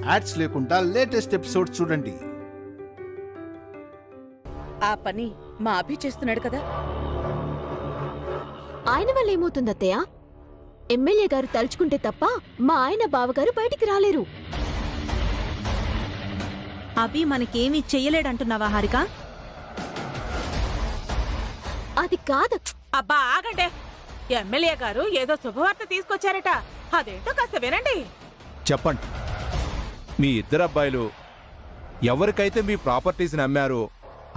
Ads లేకుండా latest episode చూడండి. ఆ పని మా అభి చేస్తున్నాడు కదా. ఆయన వల్ల ఏమవుతుంది అత్తయ్య? ఎమ్మెల్యే గారు తలుచుకుంటే తప్ప మా ఆయన బావగారు బయటికి రాలేరు. అభి మనకేమీ చెయ్యలేడంటున్నావా హారిక? అది కాదు. అబ్బా ఆగండే, ఎమ్మెల్యే గారు ఏదో శుభవార్త తీసుకొచ్చారట, అదేంటో కాస్త వినండి. చెప్పండి. మీ ఇద్దరు అబ్బాయిలు ఎవరికైతే మీ ప్రాపర్టీస్ని అమ్మారో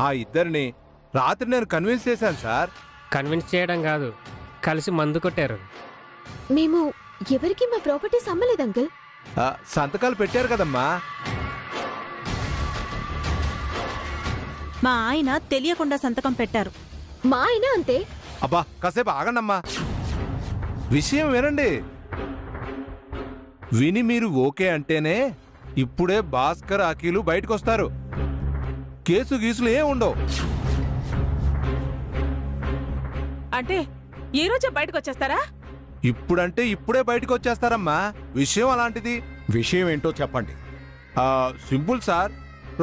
ఆ ఇద్దరిని రాత్రి నేను కన్విన్స్ చేశాను సార్. కన్విన్స్ చేయడం కాదు, కలిసి మందు కొట్టారు. మేము ఎవరికి మా ప్రాపర్టీస్ అమ్మలేదు అంకుల్. సంతకాలు పెట్టారు కదమ్మా. మా ఆయన తెలియకుండా సంతకం పెట్టారు. మా ఆయన అంతే. అబ్బా కాసేపు ఆగండమ్మా, విషయం వినండి. విని మీరు ఓకే అంటేనే ఇప్పుడే భాస్కర్ అఖిలు బయటకు వస్తారు. కేసు గీసులు ఏం ఉండవు. అంటే ఈ రోజే బయటకు వచ్చేస్తారా? ఇప్పుడంటే ఇప్పుడే బయటకు వచ్చేస్తారమ్మా. విషయం అలాంటిది. విషయం ఏంటో చెప్పండి. సింపుల్ సార్,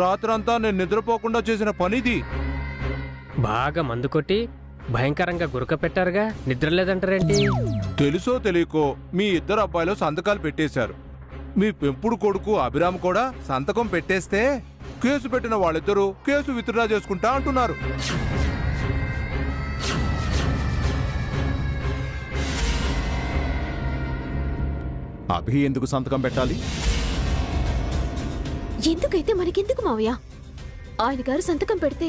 రాత్రంతా నేను నిద్రపోకుండా చేసిన పనిది. బాగా మందు కొట్టి భయంకరంగా గురక పెట్టారుగా, నిద్ర లేదంటారేంటి? తెలుసో తెలియకో మీ ఇద్దరు అబ్బాయిలు సంతకాలు పెట్టేశారు. మీ పెంపుడు కొడుకు అభిరామ్ కూడా సంతకం పెట్టేస్తే కేసు పెట్టిన వాళ్ళిద్దరూ కేసు విత్డ్రా చేసుకుంటా అంటున్నారు. అభి ఎందుకు సంతకం పెట్టాలి? ఎందుకైతే మనకెందుకు మావయ్య? ఆయన గారు సంతకం పెడితే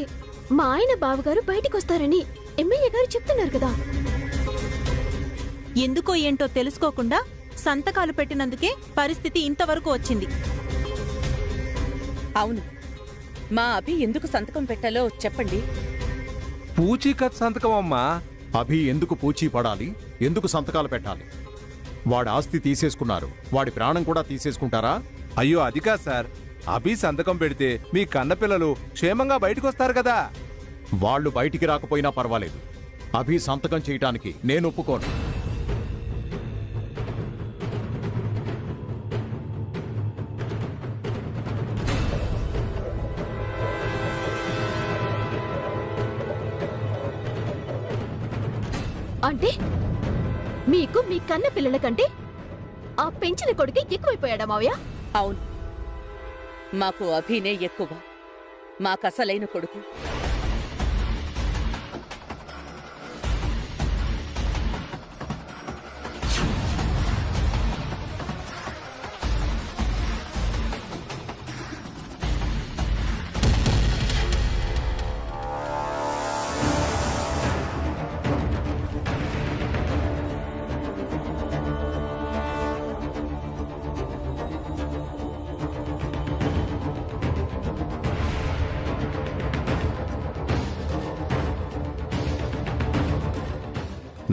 మా ఆయన బావగారు బయటికి వస్తారని ఎమ్మెల్యే గారు చెప్తున్నారు కదా. ఎందుకో ఏంటో తెలుసుకోకుండా సంతకాలు పెట్టినందుకే పరిస్థితి ఇంతవరకు వచ్చింది. అవును, మా అభి ఎందుకు సంతకం పెట్టాలో చెప్పండి. పూచీకత్ సంతకం అమ్మా. అభి ఎందుకు పూచీ పడాలి? ఎందుకు సంతకాలు పెట్టాలి? వాడి ఆస్తి తీసేసుకున్నారు, వాడి ప్రాణం కూడా తీసేసుకుంటారా? అయ్యో అది కాదు సార్, అభి సంతకం పెడితే మీ కన్నపిల్లలు క్షేమంగా బయటకు వస్తారు కదా. వాళ్ళు బయటికి రాకపోయినా పర్వాలేదు, అభి సంతకం చేయటానికి నేను ఒప్పుకోను. అంటే మీకు మీ కన్న పిల్లల కంటే ఆ పెంచిన కొడుకు ఎక్కువైపోయాడా మావయ్య? అవును, మాకు అభినే ఎక్కువ, మాకసలైన కొడుకు.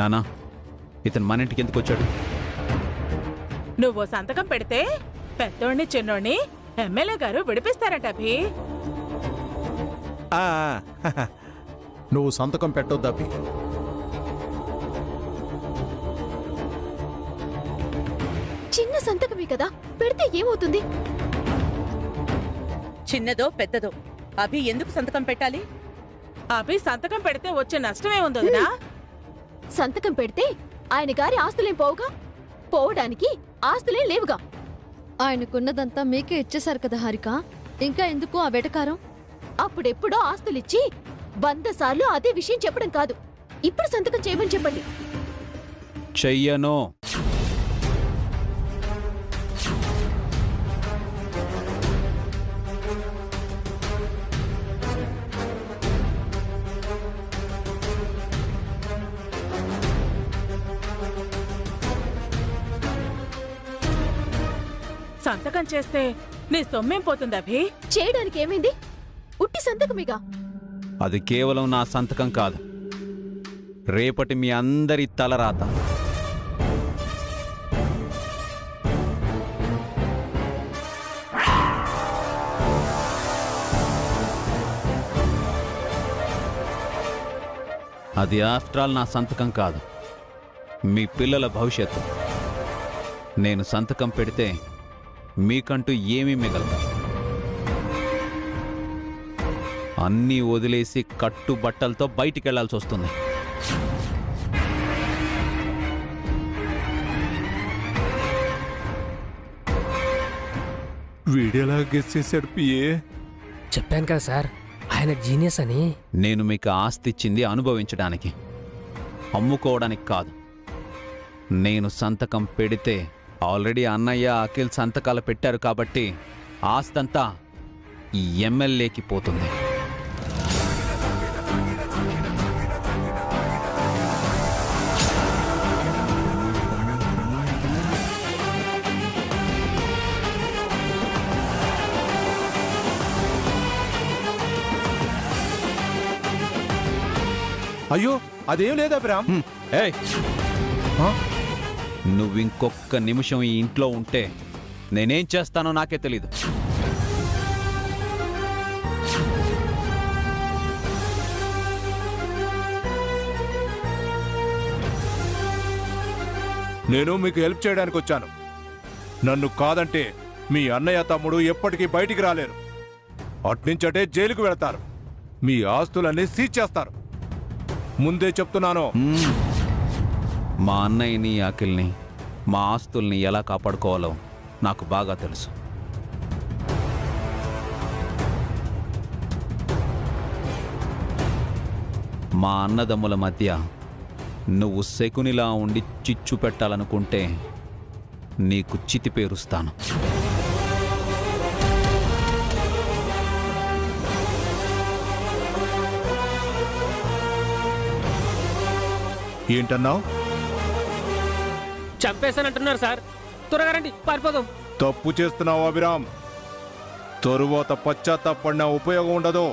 నానా, ఇతను మన ఇంటికి ఎందుకు వచ్చాడు? నువ్వు సంతకం పెడితే పెద్దోడిని చిన్నోడిని ఎమ్మెల్యే గారు విడిపిస్తారట అభి. నువ్వు సంతకం పెట్టొద్దు అభి. చిన్న సంతకమే కదా, పెడితే ఏమవుతుంది? చిన్నదో పెద్దదో అభి ఎందుకు సంతకం పెట్టాలి? అభి సంతకం పెడితే వచ్చే నష్టమే ఉందోదినా? సంతకం పెడితే ఆయన గారి ఆస్తులేం పోవుగా, పోవడానికి ఆస్తులేం లేవుగా. ఆయనకున్నదంతా మీకే ఇచ్చేశారు కదా హారిక, ఇంకా ఎందుకు ఆ వెటకారం? అప్పుడెప్పుడో ఆస్తులిచ్చి 100 సార్లు అదే విషయం చెప్పడం కాదు, ఇప్పుడు సంతకం చేయమని చెప్పండి. చెయ్యను. సంతకం చేస్తే నీ సొమ్మేం పోతుంది అభి? చేయడానికి ఏమైంది? ఉట్టి సంతకమేగా. అది కేవలం నా సంతకం కాదు, రేపటి మీ అందరి తలరాత. అది ఆఫ్టర్ ఆల్ నా సంతకం కాదు, మీ పిల్లల భవిష్యత్తు. నేను సంతకం పెడితే మీకంటూ ఏమీ మిగలదు. అన్నీ వదిలేసి కట్టుబట్టలతో బయటికి వెళ్లాల్సి వస్తుంది. వీడియోలా గెస్ చేశాడు పిఏ. చెప్పాను కదా సార్, ఆయన జీనియస్ అని. నేను మీకు ఆస్తి ఇచ్చింది అనుభవించడానికి, అమ్ముకోవడానికి కాదు. నేను సంతకం పెడితే ఆల్రెడీ అన్నయ్య అఖిల్ సంతకాలు పెట్టారు కాబట్టి ఆస్తంతా ఈ ఎమ్మెల్యేకి పోతుంది. అయ్యో అదేం లేదు అభిరామ్. ఏయ్, నువ్వింకొక్క నిమిషం ఈ ఇంట్లో ఉంటే నేనేం చేస్తానో నాకే తెలీదు. నేను మీకు హెల్ప్ చేయడానికి వచ్చాను. నన్ను కాదంటే మీ అన్నయ్య తమ్ముడు ఎప్పటికీ బయటికి రాలేరు. అట్నుంచటే జైలుకు వెళతారు. మీ ఆస్తులన్నీ సీజ్ చేస్తారు. ముందే చెప్తున్నాను. మా అన్నయ్యని అఖిల్ని మా ఆస్తుల్ని ఎలా కాపాడుకోవాలో నాకు బాగా తెలుసు. మా అన్నదమ్ముల మధ్య నువ్వు శకునిలా ఉండి చిచ్చు పెట్టాలనుకుంటే నీకు చితి పేరుస్తాను. ఏంటన్నావు? చంపేశానంటున్నారు సార్. త్వరగా రండి, పారిపోదాం. తప్పు చేస్తున్నావు అభిరామ్. తరువాత పశ్చాత్తాపడిన ఉపయోగం ఉండదు.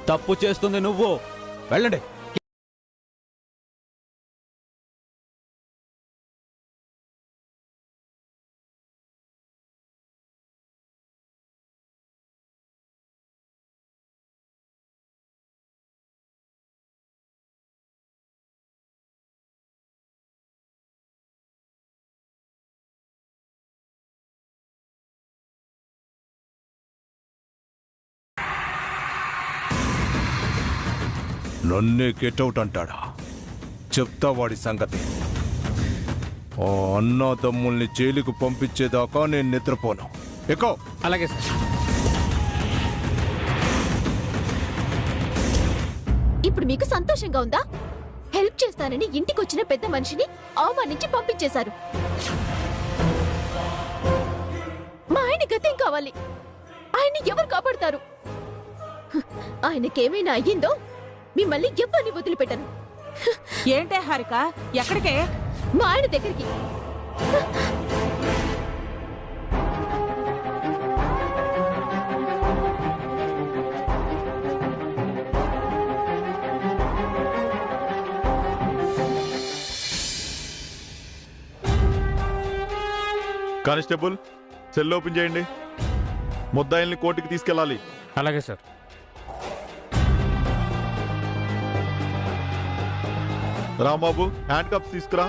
తప్పు చేస్తుంది నువ్వు. వెళ్ళండి. నన్నే గెట్అవుట్ అంటాడా? చెప్తా వాడి సంగతి. ఆ అన్నదమ్ముల్ని జైలుకు పంపించేదాకా నేను నిద్రపోను. ఎక్కువ. అలాగే సార్. ఇప్పుడు మీకు సంతోషంగా ఉందా? హెల్ప్ చేస్తానని ఇంటికొచ్చిన పెద్ద మనిషిని అవమానించి పంపించేశారు. మా ఆయన గతేం కావాలి? ఆయన్ని ఎవరు కాపాడతారు? ఆయనకేమైనా అయ్యిందో మిమ్మల్ని ఎవరిని వదిలిపెట్టను. ఏంటే హారిక, ఎక్కడికే? మా ఆయన దగ్గరికి. కానిస్టేబుల్, సెల్ ఓపెన్ చేయండి. ముద్దాయిల్ని కోర్టుకి తీసుకెళ్ళాలి. అలాగే సార్. రాంబాబు, హ్యాండ్ కప్స్ తీసుకురా.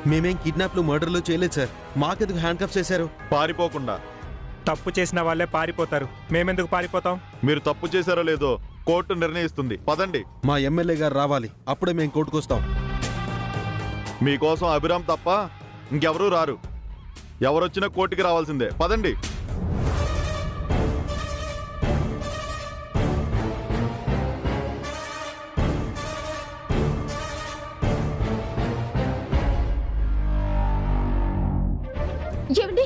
మేమేం కిడ్నాప్లు మర్డర్లు చేయలేదు సార్. మాకెందుకు హ్యాండ్ కప్స్ చేశారు? పారిపోకుండా. తప్పు చేసిన వాళ్ళే పారిపోతారు, మేమెందుకు పారిపోతాం? మీరు తప్పు చేశారో లేదో కోర్టు నిర్ణయిస్తుంది. పదండి. మా ఎమ్మెల్యే గారు రావాలి, అప్పుడే మేము కోర్టుకొస్తాం. మీకోసం అభిరామ్ తప్ప ఇంకెవరూ రారు. ఎవరొచ్చినా కోర్టుకి రావాల్సిందే. పదండి. ఏమండి?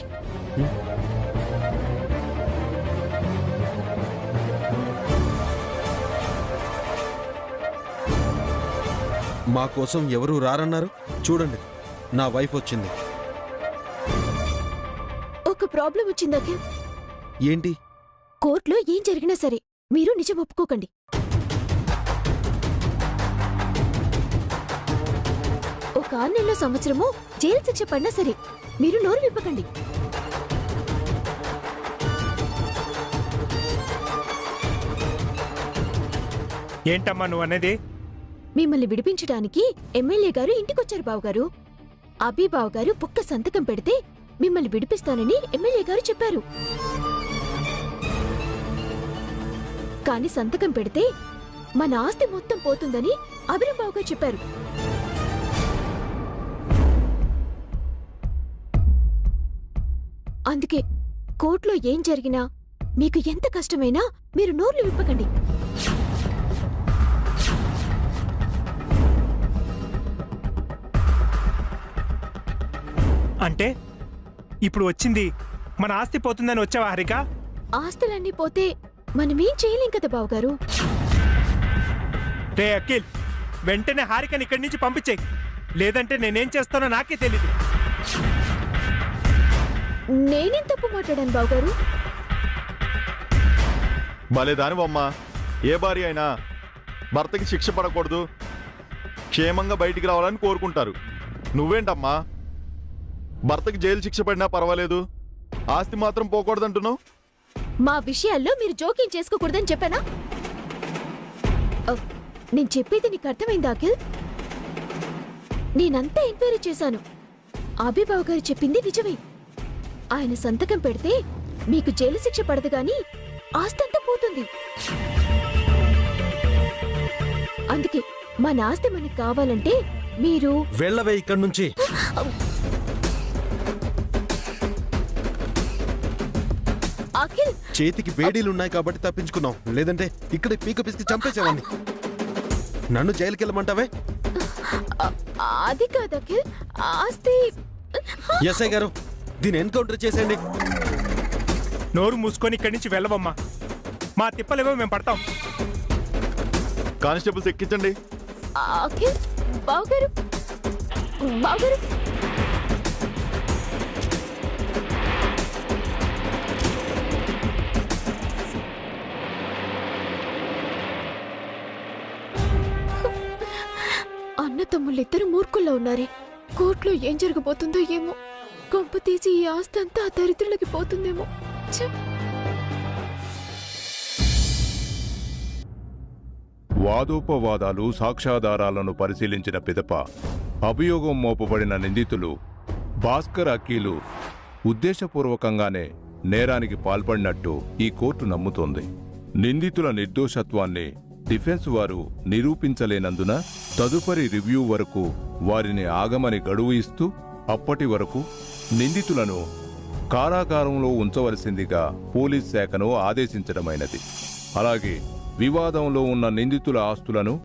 మా కోసం ఎవరు రారన్నారు? చూడండి, నా వైఫ్ వచ్చింది. ఒక ప్రాబ్లం వచ్చింది అఖిల్. ఏంటి? కోర్టులో ఏం జరిగినా సరే మీరు నిజం ఒప్పుకోకండి. ఒక 6 నెలలో సంవత్సరము జైలు శిక్ష పడినా సరే మీరు నోరు విప్పకండి. ఏంటమ్మా నువ్వు అనేది? మిమ్మల్ని విడిపించడానికి ఎమ్మెల్యే గారు ఇంటికొచ్చారు బావగారు. అభి బావగారు ఒక్క సంతకం పెడితే మిమ్మల్ని విడిపిస్తానని ఎమ్మెల్యే గారు చెప్పారు. కాని సంతకం పెడితే మన ఆస్తి మొత్తం పోతుందని అభిరామ్ బావగారు చెప్పారు. అందుకే కోర్టులో ఏం జరిగినా మీకు ఎంత కష్టమైనా మీరు నోర్లు విప్పకండి. అంటే ఇప్పుడు వచ్చింది మన ఆస్తి పోతుందని వచ్చావా హారిక? ఆస్తులన్నీ పోతే మనమేం చేయలేం కదా బావగారు. రే అఖిల్, వెంటనే హారికని ఇక్కడి నుంచి పంపించేయి, లేదంటే నేనేం చేస్తానో నాకే తెలీదు. నేనేం తప్పు మాట్లాడాను బావగారు? భలే దానివమ్మా. ఏ భార్య అయినా భర్తకి శిక్ష పడకూడదు, క్షేమంగా బయటికి రావాలని కోరుకుంటారు. నువ్వేంటమ్మా భర్తకి జైలు శిక్ష పడినా పర్వాలేదు, ఆస్తి మాత్రం పోకూడదంటున్నావు? మా విషయాల్లో మీరు జోక్యం చేసుకోకూడదని చెప్పానా? నేను చెప్పేది నీకు అర్థమైందా అఖిల్? నేనంతా ఎంక్వైరీ చేశాను. అభిబాబు గారు చెప్పింది నిజమే. ఆయన సంతకం పెడితే మీకు జైలు శిక్ష పడదు గాని ఆస్తంతా పోతుంది. అందుకే మన ఆస్తి మనకు కావాలంటే మీరు వెళ్ళవే ఇక్కడి నుంచి. అఖిల్, చేతికి వేడీలున్నాయి కాబట్టి తప్పించుకున్నాం, లేదంటే ఇక్కడ పీక పిసికి చంపేసేవాడిని. నన్ను జైలుకి వెళ్ళమంటావే? అది కాదు అఖిల్, ఆస్తి. ఎస్ఐ గారు, దీన్ని ఎన్కౌంటర్ చేసేయండి. నోరు మూసుకొని ఇక్కడి నుంచి వెళ్ళవమ్మా, మా తిప్పలేవో మేము పడతాం. కానిస్టేబుల్స్ ఎక్కించండి. అఖిల్, బావగారు, బావగారు. అన్న తమ్ముళ్ళిద్దరు మూర్ఖుల్లో ఉన్నారే. కోర్టులో ఏం జరగబోతుందో ఏమో. కొంప తీసి ఈ ఆస్తి అంతా ఆ దరిద్రులకి పోతుందేమో. వాదోపవాదాలు, సాక్ష్యాధారాలను పరిశీలించిన పిదప అభియోగం మోపబడిన నిందితులు భాస్కర్, అఖిలు ఉద్దేశపూర్వకంగానే నేరానికి పాల్పడినట్టు ఈ కోర్టు నమ్ముతోంది. నిందితుల నిర్దోషత్వాన్ని డిఫెన్స్ వారు నిరూపించలేనందున తదుపరి రివ్యూ వరకు వారిని ఆగమని గడువు ఇస్తూ అప్పటి వరకు నిందితులను కారాగారంలో ఉంచవలసిందిగా పోలీస్ శాఖను ఆదేశించడమైనది. అలాగే వివాదంలో ఉన్న నిందితుల ఆస్తులను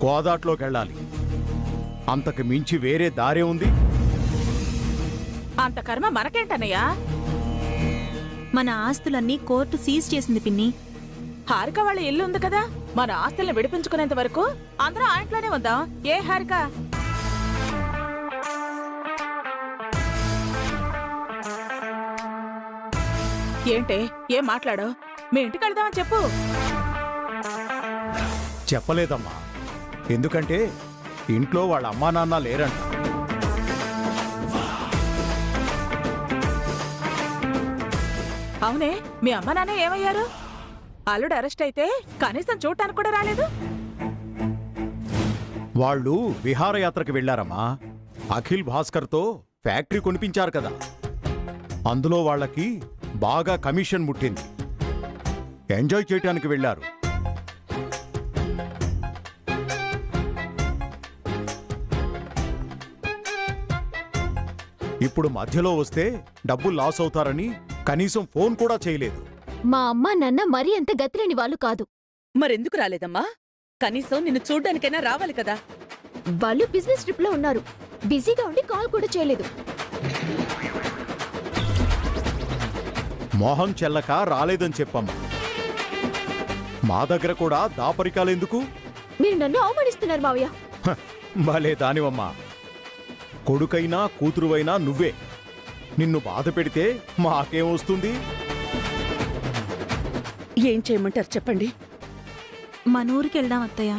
గోదాట్లోకి వెళ్ళాలి. అంతకు మించి వేరే దారే ఉంది? అంత కర్మ మనకేంటన్నయ్యా? మన ఆస్తులన్నీ కోర్టు సీజ్ చేసింది పిన్ని. హారిక వాళ్ళ ఇల్లు ఉంది కదా, మన ఆస్తుల్ని విడిపించుకునేంత వరకు అందరం ఆ ఇంట్లోనే ఉందాం. ఏ హారిక? ఏంటే ఏం మాట్లాడో? మీ ఇంటికి వెళ్దామని చెప్పు. చెప్పలేదమ్మా, ఎందుకంటే ఇంట్లో వాళ్ళ అమ్మా నాన్న లేరంట. అవునే, మీ అమ్మ నాన్న ఏమయ్యారు? అల్లుడు అరెస్ట్ అయితే కనీసం చూడటానికి కూడా రాలేదు. వాళ్ళు విహారయాత్రకు వెళ్లారమ్మా. అఖిల్ భాస్కర్తో ఫ్యాక్టరీ కొనిపించారు కదా, అందులో వాళ్ళకి బాగా కమిషన్ ముట్టింది. ఎంజాయ్ చేయటానికి వెళ్లారు. ఇప్పుడు మధ్యలో వస్తే డబ్బులు లాస్ అవుతారని కనీసం ఫోన్ కూడా చేయలేదు. మా అమ్మా నాన్న మరీ అంత గతిలేని వాళ్ళు కాదు. మరెందుకు రాలేదమ్మా? కనీసం నిన్ను చూడ్డానికైనా రావాలి కదా. వాళ్ళు బిజినెస్ ట్రిప్ లో ఉన్నారు, బిజీగా ఉండి కాల్ కూడా చేయలేదు. మోహం చెల్లక రాలేదని చెప్పమ్మా. మా దగ్గర కూడా దాపరికాలెందుకు? మీరు నన్ను అవమానిస్తున్నారు మావయ్య. భలే దానివమ్మా. కొడుకైనా కూతురువైనా నువ్వే. నిన్ను బాధ పెడితే మాకేమొస్తుంది? ఏం చేయమంటారు చెప్పండి. మన ఊరికి వెళ్దాం అత్తయ్య,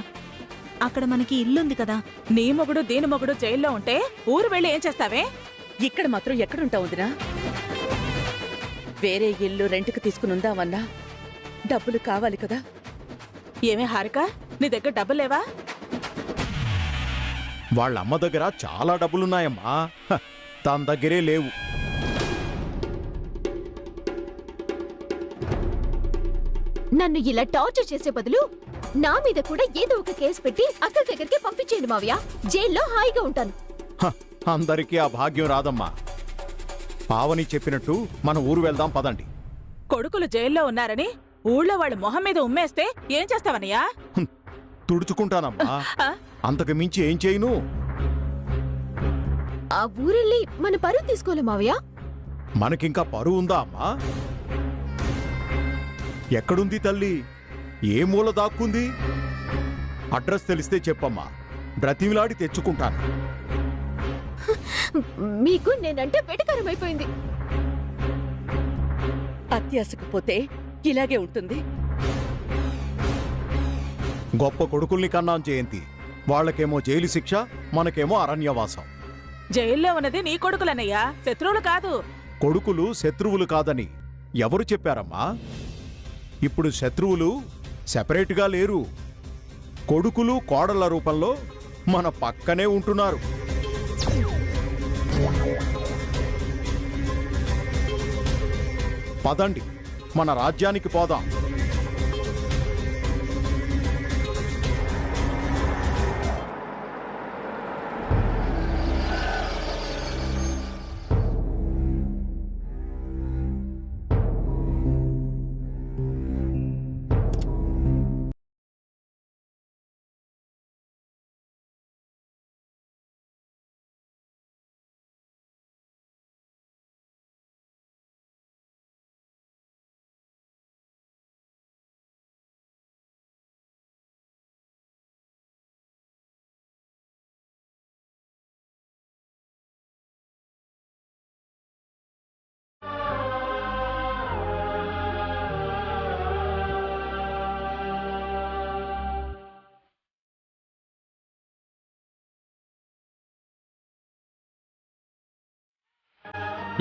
అక్కడ మనకి ఇల్లుంది కదా. నీ మొగుడు దీని మొగుడు జైల్లో ఉంటే ఊరు వెళ్ళి ఏం చేస్తావే? ఇక్కడ మాత్రం ఎక్కడుంటావు వదినా? వేరే ఇల్లు రెంట్కి తీసుకుని ఉందామన్నా డబ్బులు కావాలి కదా. ఏమే హారిక, నీ దగ్గర డబ్బులు లేవా? వాళ్ళ అమ్మ దగ్గర చాలా డబ్బులున్నాయమ్మా. తన దగ్గరే లేవు. నన్ను ఇలా టార్చర్ చేసే బదులు నా మీద కూడా ఏదో ఒక కేసు పెట్టి అక్కడి దగ్గరికి పంపించేయండి మావయ్య. జైల్లో హాయిగా ఉంటాను. అందరికీ ఆ భాగ్యం రాదమ్మా. పావని చెప్పినట్టు మన ఊరు వెళ్దాం పదండి. కొడుకులు జైల్లో ఉన్నారని ఊళ్ళో వాళ్ళ మొహం మీద ఉమ్మేస్తే ఏం చేస్తావనయ్యా? తుడుచుకుంటానమ్మా. అంతకు మించి ఏం చేయను. ఆ ఊరెళ్ళి మన పరువు తీసుకోలే మావయ్య. మనకింకా పరువు ఉందా అమ్మా? ఎక్కడుంది తల్లి? ఏ మూల దాక్కుంది? అడ్రస్ తెలిస్తే చెప్పమ్మా, బ్రతిమిలాడి తెచ్చుకుంటాను. మీకు నేనంటే వెటకారం అయిపోయింది. అత్యాశకు పోతే ఇలాగే ఉంటుంది. గొప్ప కొడుకుల్ని కన్నాం జయంతి. వాళ్ళకేమో జైలు శిక్ష, మనకేమో అరణ్యవాసం. జైల్లో ఉన్నది నీ కొడుకులన్నయ్యా, శత్రువులు కాదు. కొడుకులు శత్రువులు కాదని ఎవరు చెప్పారమ్మా? ఇప్పుడు శత్రువులు సెపరేట్గా లేరు. కొడుకులు కోడళ్ల రూపంలో మన పక్కనే ఉంటున్నారు. పదండి, మన రాజ్యానికి పోదాం.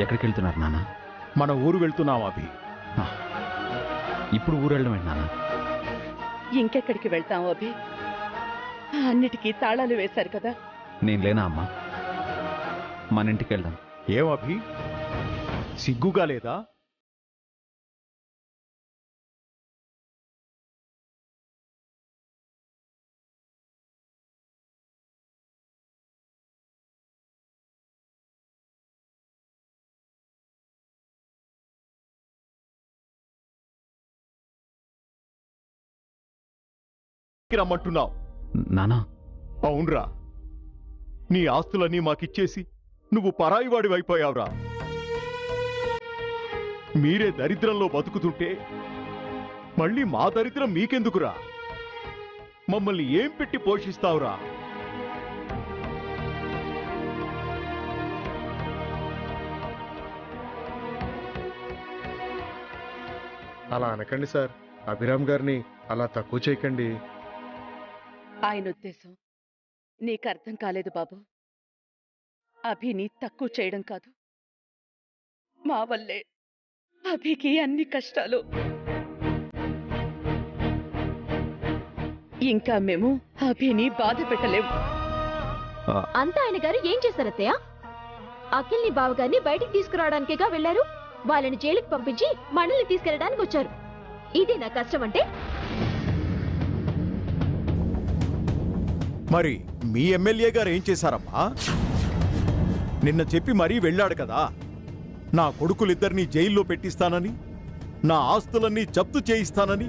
ఎక్కడికి వెళ్తున్నారు నాన్న? మన ఊరు వెళ్తున్నాం అభి. ఇప్పుడు ఊరు వెళ్ళడం ఏంటి నాన్న? ఇంకెక్కడికి వెళ్తాం అభి? అన్నిటికీ తాళాలు వేశారు కదా. నేను లేనా అమ్మా? మన ఇంటికి వెళ్దాం. ఏం అభి, సిగ్గుగా లేదా? రమ్మంటున్నావు నానా? అవునరా, నీ ఆస్తులన్నీ మాకిచ్చేసి నువ్వు పరాయివాడి అయిపోయావురా. మీరే దరిద్రంలో బతుకుతుంటే మళ్ళీ మా దరిద్రం మీకెందుకురా? మమ్మల్ని ఏం పెట్టి పోషిస్తావురా? అలా అనకండి సార్. అభిరామ్ గారిని అలా తక్కువ చేయకండి. ఆయన ఉద్దేశం నీకు అర్థం కాలేదు బాబు. అభిని తక్కువ చేయడం కాదు, మా వల్లే అభికి అన్ని కష్టాలు. ఇంకా మేము అభిని బాధ పెట్టలేము. అంతా ఆయన గారు ఏం చేశారత్తయ్య? అఖిల్ని బావగారిని బయటికి తీసుకురావడానికేగా వెళ్లారు. వాళ్ళని జైలుకి పంపించి మనల్ని తీసుకెళ్ళడానికి వచ్చారు. ఇదే నా కష్టం అంటే? మరి మీ ఎమ్మెల్యే గారు ఏం చేశారమ్మా? నిన్న చెప్పి మరీ వెళ్ళాడు కదా, నా కొడుకులిద్దరినీ జైల్లో పెట్టిస్తానని, నా ఆస్తులన్నీ జప్తు చేయిస్తానని.